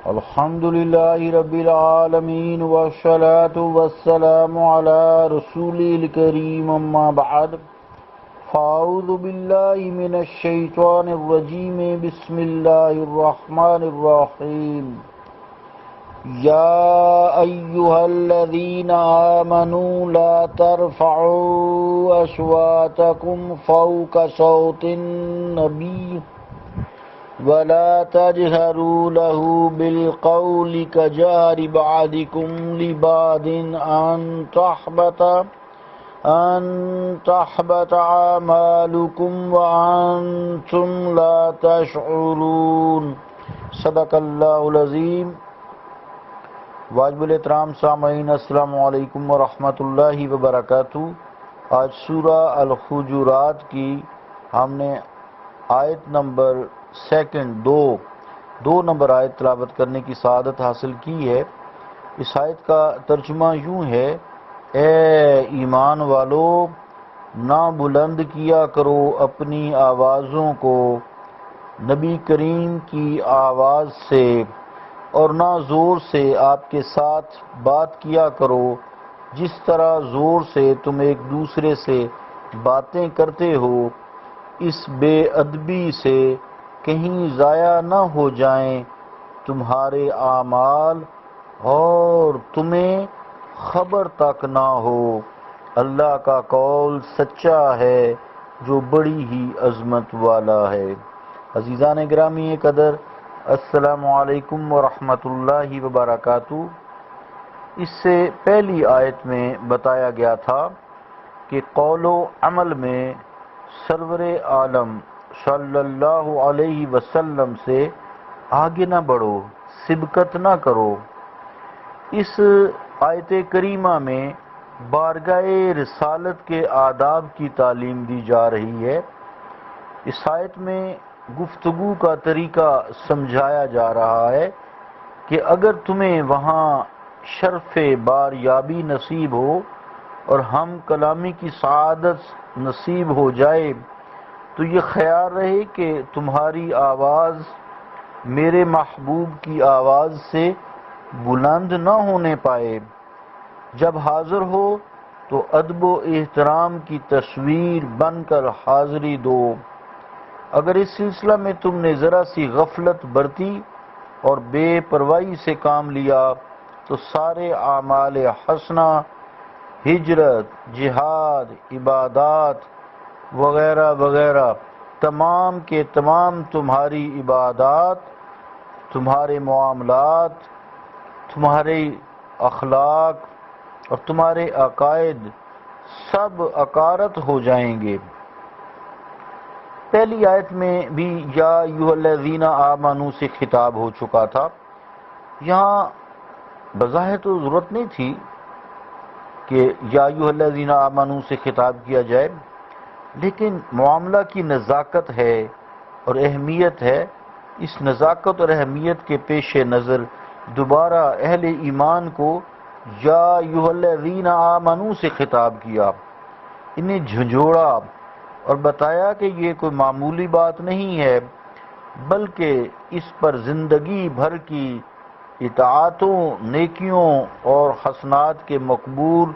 الحمد لله رب العالمين والصلاة والسلام على رسوله الكريم أما بعد فأعوذ بالله من الشيطان الرجيم بسم الله الرحمن الرحيم يا أيها الذين آمنوا لا ترفعوا أصواتكم فوق صوت النبي ولا تجهروا له بالقول كجهر بعضكم لبعض أن تحبط أعمالكم وأنتم لا تشعرون صدق اللہ العظیم۔ واجب الاحترام سامعین، السلام علیکم ورحمۃ اللہ وبرکاتہ۔ آج سورہ الحجرات کی ہم نے آیت نمبر دو نمبر آیت تلاوت کرنے کی سعادت حاصل کی ہے۔ اس آیت کا ترجمہ یوں ہے: اے ایمان والو، نہ بلند کیا کرو اپنی آوازوں کو نبی کریم کی آواز سے، اور نہ زور سے آپ کے ساتھ بات کیا کرو جس طرح زور سے تم ایک دوسرے سے باتیں کرتے ہو، اس بے ادبی سے کہیں ضائع نہ ہو جائیں تمہارے اعمال اور تمہیں خبر تک نہ ہو۔ اللہ کا قول سچا ہے جو بڑی ہی عظمت والا ہے۔ عزیزان گرامی قدر، السلام علیکم ورحمۃ اللہ وبرکاتہ۔ اس سے پہلی آیت میں بتایا گیا تھا کہ قول و عمل میں سرور عالم صلی اللہ علیہ وسلم سے آگے نہ بڑھو، سبقت نہ کرو۔ اس آیت کریمہ میں بارگاہ رسالت کے آداب کی تعلیم دی جا رہی ہے۔ اس آیت میں گفتگو کا طریقہ سمجھایا جا رہا ہے کہ اگر تمہیں وہاں شرف باریابی نصیب ہو اور ہم کلامی کی سعادت نصیب ہو جائے تو یہ خیال رہے کہ تمہاری آواز میرے محبوب کی آواز سے بلند نہ ہونے پائے۔ جب حاضر ہو تو ادب و احترام کی تصویر بن کر حاضری دو۔ اگر اس سلسلہ میں تم نے ذرا سی غفلت برتی اور بے پرواہی سے کام لیا تو سارے اعمال حسنہ، ہجرت، جہاد، عبادات وغیرہ وغیرہ، تمام کے تمام تمہاری عبادات، تمہارے معاملات، تمہارے اخلاق اور تمہارے عقائد سب عکارت ہو جائیں گے۔ پہلی آیت میں بھی یا ایھا الذین آمنوا سے خطاب ہو چکا تھا۔ یہاں بظاہر تو ضرورت نہیں تھی کہ یا ایھا الذین آمنوا سے خطاب کیا جائے، لیکن معاملہ کی نزاکت ہے اور اہمیت ہے۔ اس نزاکت اور اہمیت کے پیش نظر دوبارہ اہل ایمان کو یا ایھا الذین آمنوا سے خطاب کیا، انہیں جھنجھوڑا اور بتایا کہ یہ کوئی معمولی بات نہیں ہے، بلکہ اس پر زندگی بھر کی اطاعتوں، نیکیوں اور حسنات کے مقبول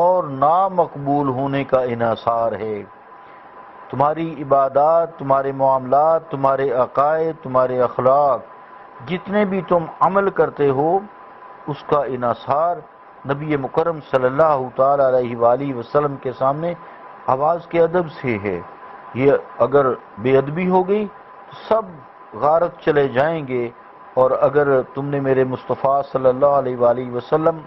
اور نامقبول ہونے کا انحصار ہے۔ تمہاری عبادات، تمہارے معاملات، تمہارے عقائد، تمہارے اخلاق، جتنے بھی تم عمل کرتے ہو، اس کا انحصار نبی مکرم صلی اللہ تعالی علیہ وآلہ وسلم کے سامنے آواز کے ادب سے ہے۔ یہ اگر بے ادبی ہو گئی تو سب غارت چلے جائیں گے، اور اگر تم نے میرے مصطفیٰ صلی اللہ علیہ وآلہ وسلم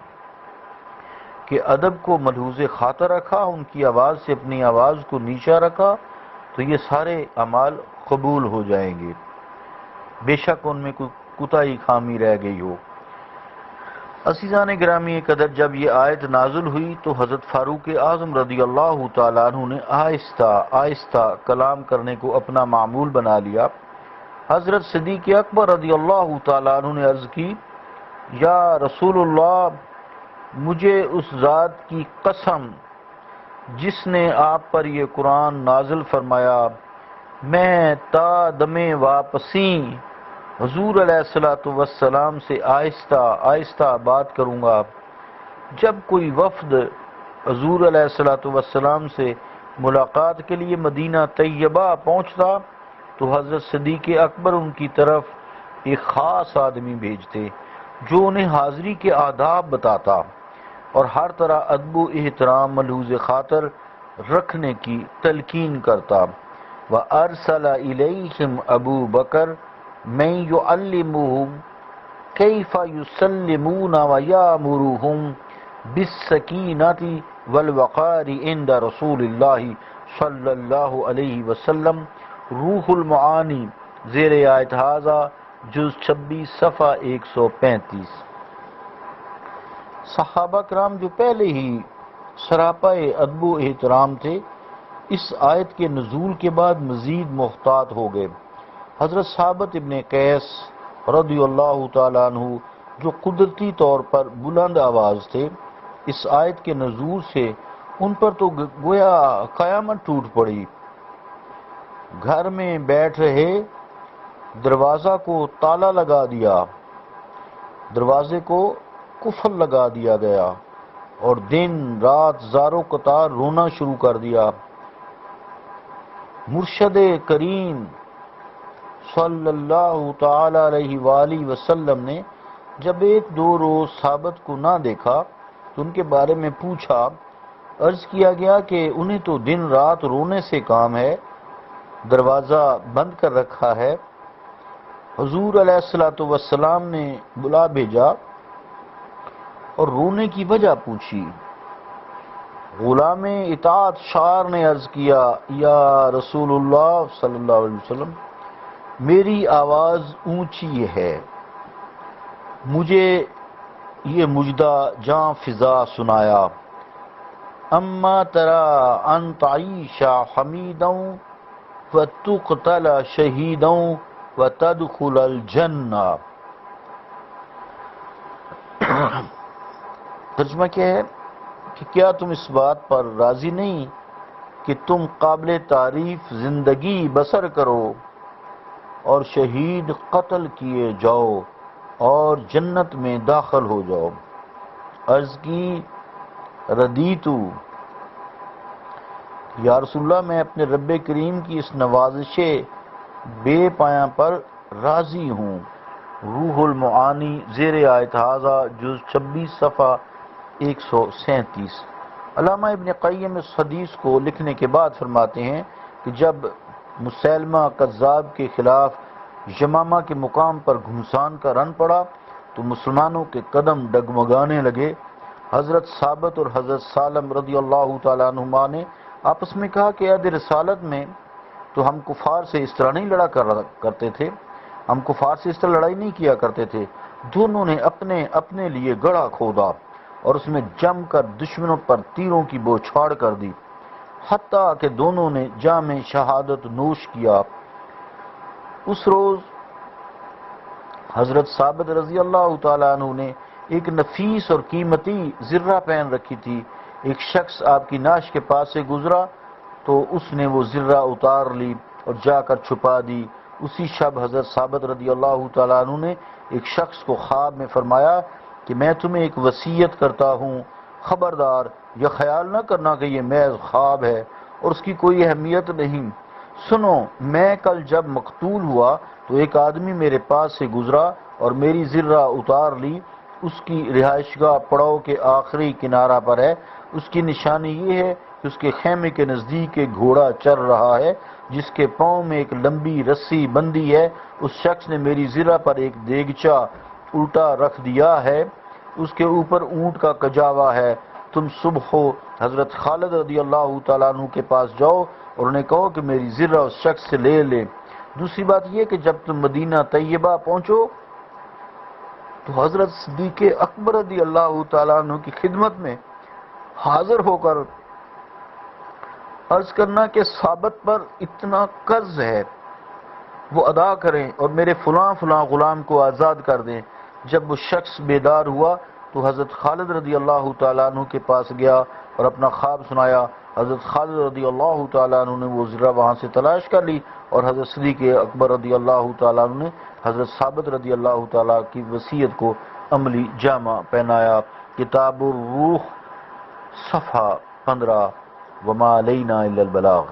کے ادب کو ملحوظ خاطر رکھا، ان کی آواز سے اپنی آواز کو نیچا رکھا، تو یہ سارے اعمال قبول ہو جائیں گے، بے شک ان میں کوئی کوتاہی خامی رہ گئی ہو۔ عزیزان گرامی قدر، جب یہ آیت نازل ہوئی تو حضرت فاروق اعظم رضی اللہ تعالیٰ عنہ نے آہستہ آہستہ کلام کرنے کو اپنا معمول بنا لیا۔ حضرت صدیق اکبر رضی اللہ تعالیٰ عنہ نے عرض کی: یا رسول اللہ، مجھے اس ذات کی قسم جس نے آپ پر یہ قرآن نازل فرمایا، میں تا دم واپسی حضور علیہ الصلوۃ والسلام سے آہستہ آہستہ بات کروں گا۔ جب کوئی وفد حضور علیہ الصلوۃ والسلام سے ملاقات کے لیے مدینہ طیبہ پہنچتا تو حضرت صدیق اکبر ان کی طرف ایک خاص آدمی بھیجتے جو انہیں حاضری کے آداب بتاتا اور ہر طرح ادب و احترام ملحوظ خاطر رکھنے کی تلقین کرتا۔ وَأَرْسَلَ إِلَيْهِمْ أَبُو بَكْرَ مَن يُعَلِّمُهُمْ كَيْفَ يُسَلِّمُونَ وَيَأْمُرُهُمْ بِالسَّكِينَةِ وَالْوَقَارِ عِنْدَ رسول اللہ صلی اللہ علیہ وسلم۔ روح المعانی زیر آیت ھذا جز 26 صفحہ 135۔ صحابہ کرام جو پہلے ہی سراپا ادب و احترام تھے، اس آیت کے نزول کے بعد مزید محتاط ہو گئے۔ حضرت ثابت ابن قیس رضی اللہ تعالیٰ عنہ جو قدرتی طور پر بلند آواز تھے، اس آیت کے نزول سے ان پر تو گویا قیامت ٹوٹ پڑی۔ گھر میں بیٹھ رہے، دروازہ کو تالا لگا دیا، دروازے کو قفل لگا دیا گیا اور دن رات زارو قطار رونا شروع کر دیا۔ مرشد کریم صلی اللہ تعالی علیہ وآلہ وسلم نے جب ایک دو روز ثابت کو نہ دیکھا تو ان کے بارے میں پوچھا۔ عرض کیا گیا کہ انہیں تو دن رات رونے سے کام ہے، دروازہ بند کر رکھا ہے۔ حضور علیہ الصلوۃ والسلام نے بلا بھیجا اور رونے کی وجہ پوچھی۔ غلام اطاعت شار نے عرض کیا، یا رسول اللہ صلی اللہ علیہ وسلم، میری آواز اونچی ہے، مجھے یہ مجدہ جاں فضا سنایا، اما ترى ان تعيش حميدا وتقتل شهيدا وتدخل الجنہ۔ ترجمہ کیا ہے کہ کیا تم اس بات پر راضی نہیں کہ تم قابل تعریف زندگی بسر کرو اور شہید قتل کیے جاؤ اور جنت میں داخل ہو جاؤ؟ عرض کی، ردیتو، یا رسول اللہ میں اپنے رب کریم کی اس نوازش بے پایاں پر راضی ہوں۔ روح المعانی زیر آیت ھذا جز 26 صفحہ 137۔ علامہ ابن قیم اس حدیث کو لکھنے کے بعد فرماتے ہیں کہ جب مسیلمہ کذاب کے خلاف یمامہ کے مقام پر گھمسان کا رن پڑا تو مسلمانوں کے قدم ڈگمگانے لگے۔ حضرت ثابت اور حضرت سالم رضی اللہ تعالیٰ عنہما نے آپس میں کہا کہ عہد رسالت میں تو ہم کفار سے اس طرح نہیں لڑا کرتے تھے، ہم کفار سے اس طرح لڑائی نہیں کیا کرتے تھے۔ دونوں نے اپنے لیے گڑھا کھودا اور اس میں جم کر دشمنوں پر تیروں کی بوچھاڑ کر دی، حتیٰ کہ دونوں نے جام شہادت نوش کیا۔ اس روز حضرت ثابت رضی اللہ تعالیٰ عنہ نے ایک نفیس اور قیمتی زرہ پہن رکھی تھی۔ ایک شخص آپ کی نعش کے پاس سے گزرا تو اس نے وہ زرہ اتار لی اور جا کر چھپا دی۔ اسی شب حضرت ثابت رضی اللہ تعالیٰ عنہ نے ایک شخص کو خواب میں فرمایا کہ میں تمہیں ایک وصیت کرتا ہوں، خبردار یہ خیال نہ کرنا کہ یہ محض خواب ہے اور اس کی کوئی اہمیت نہیں۔ سنو، میں کل جب مقتول ہوا تو ایک آدمی میرے پاس سے گزرا اور میری زرہ اتار لی۔ اس کی رہائش گاہ پڑاؤ کے آخری کنارہ پر ہے۔ اس کی نشانی یہ ہے کہ اس کے خیمے کے نزدیک ایک گھوڑا چر رہا ہے جس کے پاؤں میں ایک لمبی رسی بندھی ہے۔ اس شخص نے میری زرہ پر ایک دیگچہ الٹا رکھ دیا ہے، اس کے اوپر اونٹ کا کجاوا ہے۔ تم صبح ہو حضرت خالد رضی اللہ تعالیٰ عنہ کے پاس جاؤ اور انہیں کہو کہ میری زرہ اس شخص سے لے لے۔ دوسری بات یہ کہ جب تم مدینہ طیبہ پہنچو تو حضرت صدیق اکبر رضی اللہ تعالیٰ عنہ کی خدمت میں حاضر ہو کر عرض کرنا کہ ثابت پر اتنا قرض ہے، وہ ادا کریں اور میرے فلاں فلاں غلام کو آزاد کر دیں۔ جب وہ شخص بیدار ہوا تو حضرت خالد رضی اللہ تعالیٰ عنہ کے پاس گیا اور اپنا خواب سنایا۔ حضرت خالد رضی اللہ تعالیٰ عنہ نے وہ زرہ وہاں سے تلاش کر لی اور حضرت صدیق اکبر رضی اللہ تعالیٰ عنہ نے حضرت ثابت رضی اللہ تعالیٰ کی وصیت کو عملی جامہ پہنایا۔ کتاب الروح صفحہ 15 وما علینا الا البلاغ۔